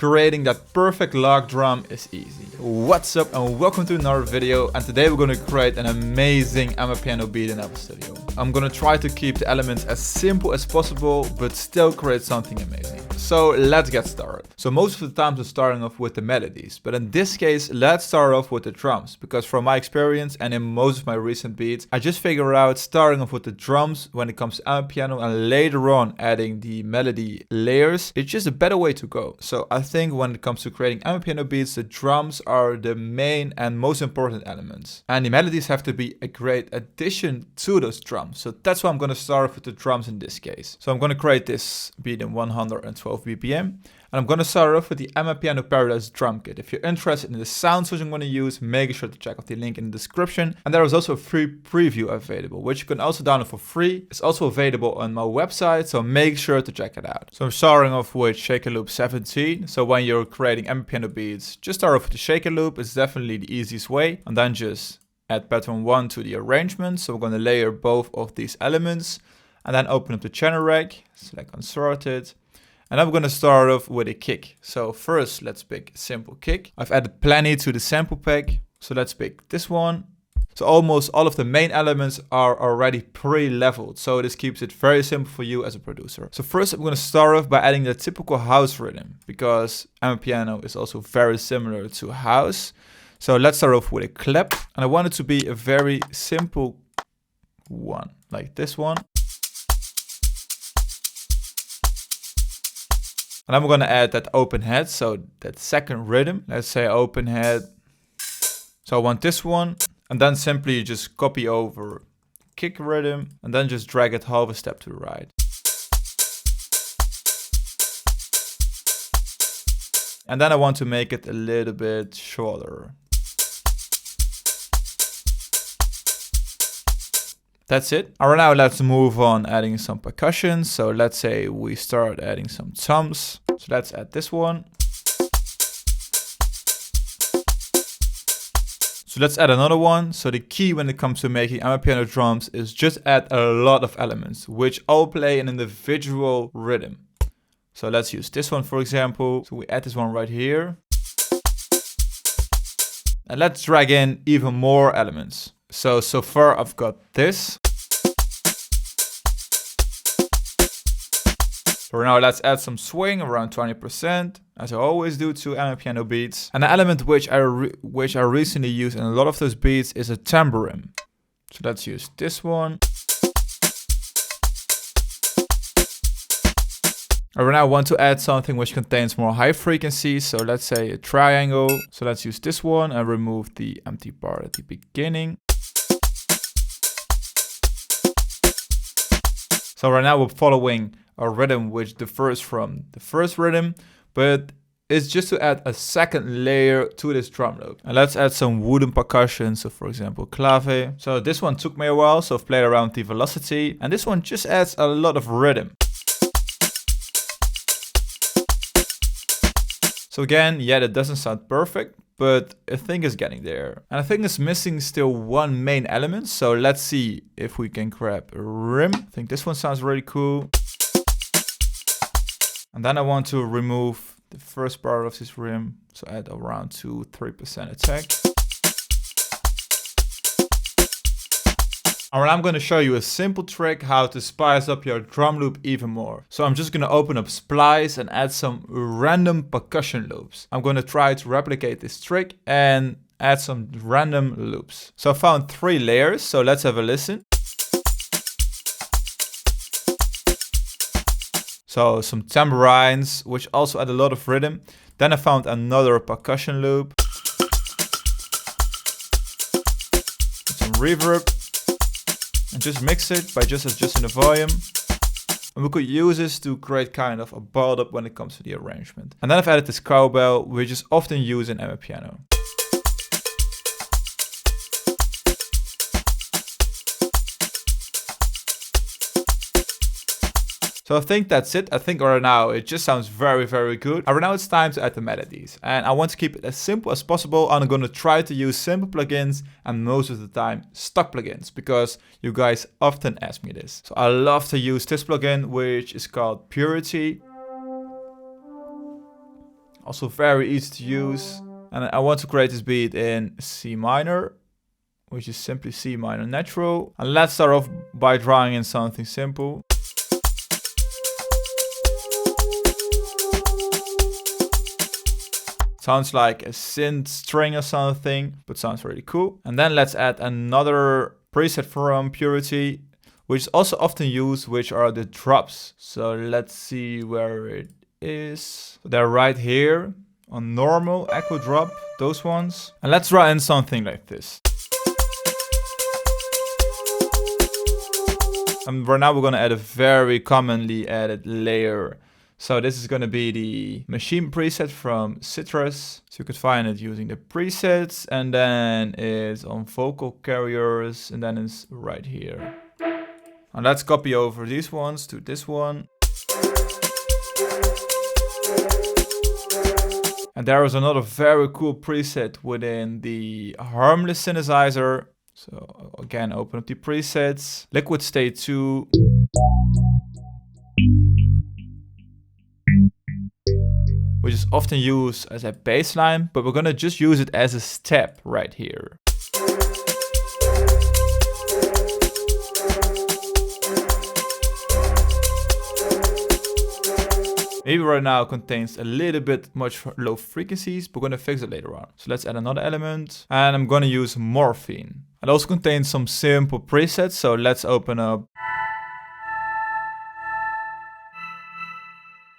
creating that perfect log drum is easy. What's up and welcome to another video, and today we're going to create an amazing AMAPIANO beat in FL Studio. I'm going to try to keep the elements as simple as possible but still create something amazing. So let's get started. So most of the times I'm starting off with the melodies, but in this case let's start off with the drums, because from my experience and in most of my recent beats I just figure out starting off with the drums when it comes to AMAPIANO and later on adding the melody layers, it's just a better way to go. So I think when it comes to creating AMAPIANO beats, the drums are the main and most important elements, and the melodies have to be a great addition to those drums. So that's why I'm going to start off with the drums in this case. So I'm going to create this beat in 112 BPM, and I'm going to start off with the AMAPIANO Paradise drum kit. If you're interested in the sounds which I'm going to use, make sure to check out the link in the description. And there is also a free preview available, which you can also download for free. It's also available on my website, so make sure to check it out. So I'm starting off with Shaker Loop 17. So when you're creating AMAPIANO beats, just start off with the Shaker Loop. It's definitely the easiest way. And then just add pattern 1 to the arrangement. So we're going to layer both of these elements and then open up the channel rack, select Unsorted. And I'm going to start off with a kick. So first let's pick a simple kick. I've added plenty to the sample pack, so let's pick this one. So almost all of the main elements are already pre-leveled, so this keeps it very simple for you as a producer. So first I'm going to start off by adding the typical house rhythm, because AMAPIANO is also very similar to house. So let's start off with a clap, and I want it to be a very simple one, like this one. And I'm going to add that open head, so that second rhythm. Let's say open head. So I want this one, and then simply just copy over kick rhythm, and then just drag it half a step to the right. And then I want to make it a little bit shorter. That's it. Alright, now let's move on adding some percussion. So let's say we start adding some toms. So let's add this one. So let's add another one. So the key when it comes to making AMAPIANO drums is just add a lot of elements, which all play an individual rhythm. So let's use this one for example. So we add this one right here. And let's drag in even more elements. So far I've got this. So now let's add some swing around 20%, as I always do to AMAPIANO beats. And the element which I recently used in a lot of those beats is a tambourine. So let's use this one. I now want to add something which contains more high frequencies, so let's say a triangle. So let's use this one and remove the empty part at the beginning. So right now we're following a rhythm which differs from the first rhythm, but it's just to add a second layer to this drum loop. And let's add some wooden percussion, so for example clave. So this one took me a while, so I've played around with the velocity, and this one just adds a lot of rhythm. So again, yeah, that doesn't sound perfect, but I think it's getting there. And I think it's missing still one main element. So let's see if we can grab a rim. I think this one sounds really cool. And then I want to remove the first part of this rim. So add around 2-3% attack. Alright, I'm going to show you a simple trick how to spice up your drum loop even more. So I'm just going to open up Splice and add some random percussion loops. I'm going to try to replicate this trick and add some random loops. So I found 3 layers, so let's have a listen. So some tambourines, which also add a lot of rhythm. Then I found another percussion loop. Some reverb. And just mix it by just adjusting the volume. And we could use this to create kind of a build up when it comes to the arrangement. And then I've added this cowbell, which is often used in AMAPIANO. So I think that's it. I think right now it just sounds very, very good. Right now it's time to add the melodies. And I want to keep it as simple as possible. I'm going to try to use simple plugins and most of the time stock plugins, because you guys often ask me this. So I love to use this plugin, which is called Purity. Also very easy to use. And I want to create this beat in C minor, which is simply C minor natural. And let's start off by drawing in something simple. Sounds like a synth string or something, but sounds really cool. And then let's add another preset from Purity, which is also often used, which are the drops. So let's see where it is. They're right here on normal, echo drop, those ones. And let's draw in something like this. And right now we're gonna add a very commonly added layer. So this is going to be the machine preset from Citrus. So you could find it using the presets, and then it's on vocal carriers, and then it's right here. And let's copy over these ones to this one. And there is another very cool preset within the harmless synthesizer. So again, open up the presets, Liquid State 2. Which is often used as a bass line, but we're gonna just use it as a step right here. Maybe right now contains a little bit much low frequencies, but we're gonna fix it later on. So let's add another element, and I'm gonna use Morphine. It also contains some simple presets, so let's open up.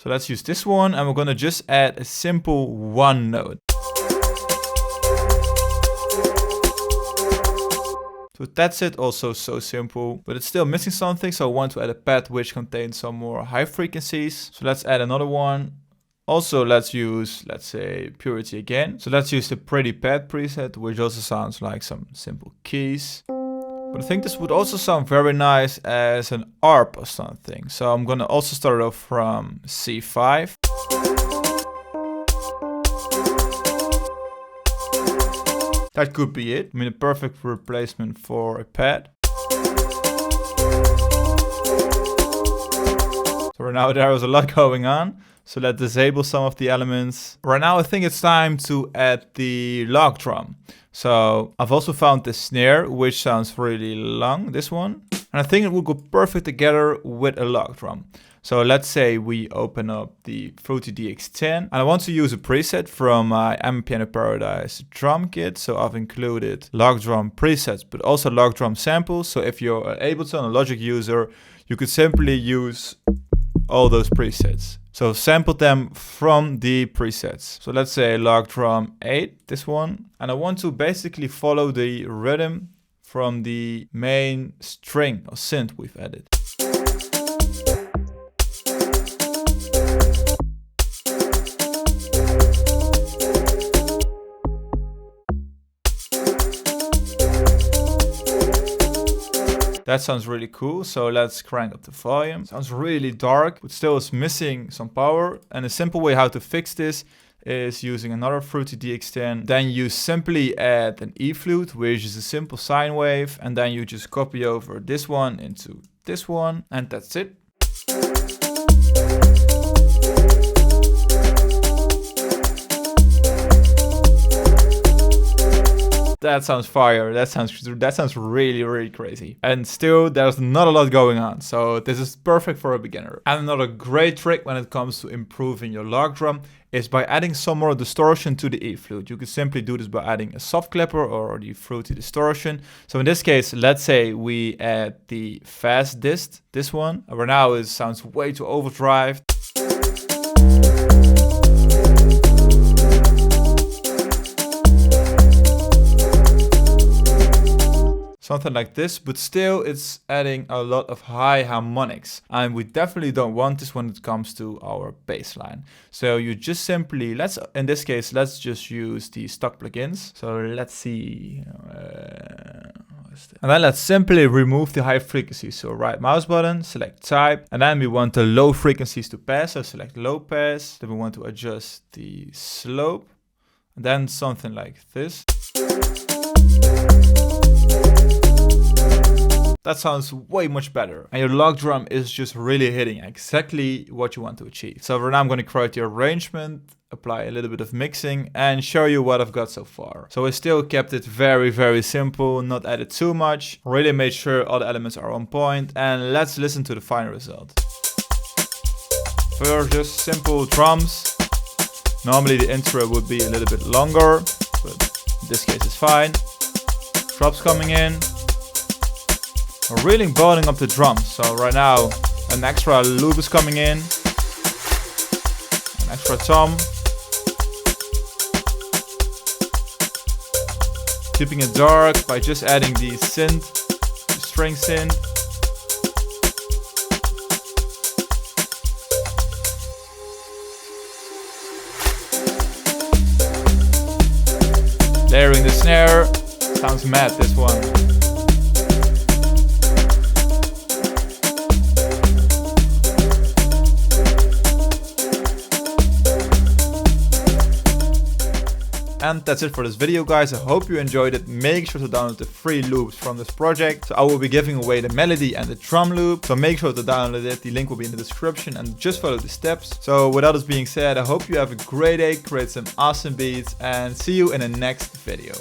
So let's use this one, and we're gonna just add a simple one note. So that's it, also so simple, but it's still missing something. So I want to add a pad which contains some more high frequencies. So let's add another one. Also, let's use, let's say, Purity again. So let's use the Pretty Pad preset, which also sounds like some simple keys. But I think this would also sound very nice as an ARP or something. So I'm gonna also start off from C5. That could be it. I mean, a perfect replacement for a pad. So right now there is a lot going on. So let's disable some of the elements. Right now I think it's time to add the log drum. So I've also found the snare, which sounds really long, this one. And I think it will go perfect together with a log drum. So let's say we open up the Fruity DX10. And I want to use a preset from my AMAPIANO Paradise drum kit. So I've included log drum presets, but also log drum samples. So if you're an Ableton or Logic user, you could simply use all those presets. So sample them from the presets. So let's say log drum 8, this one. And I want to basically follow the rhythm from the main string or synth we've added. That sounds really cool, so let's crank up the volume. Sounds really dark, but still it's missing some power. And a simple way how to fix this is using another Fruity DX10. Then you simply add an eFlute, which is a simple sine wave. And then you just copy over this one into this one, and that's it. That sounds fire. That sounds really, really crazy. And still, there's not a lot going on. So this is perfect for a beginner. And another great trick when it comes to improving your log drum is by adding some more distortion to the eFlute. You could simply do this by adding a soft clipper or the Fruity distortion. So in this case, let's say we add the fast dist, this one. Right now it sounds way too overdrive. Something like this, but still it's adding a lot of high harmonics. And we definitely don't want this when it comes to our bass line. So you just simply, in this case, let's just use the stock plugins. So let's see. And then let's simply remove the high frequencies. So right mouse button, select type. And then we want the low frequencies to pass. So select low pass. Then we want to adjust the slope. And then something like this. That sounds way much better. And your log drum is just really hitting exactly what you want to achieve. So right now I'm going to create the arrangement apply a little bit of mixing and show you what I've got so far. So I still kept it very, very simple, not added too much. Really made sure all the elements are on point, and let's listen to the final result. First, just simple drums. Normally the intro would be a little bit longer, but in this case it's fine. Drops coming in. We're really building up the drums. So right now an extra loop is coming in. An extra tom. Keeping it dark by just adding the synth, the string synth. Layering the snare. Sounds mad, this one. And that's it for this video, guys. I hope you enjoyed it. Make sure to download the free loops from this project. So I will be giving away the melody and the drum loop. So make sure to download it. The link will be in the description and just follow the steps. So with all this being said, I hope you have a great day, create some awesome beats, and see you in the next video.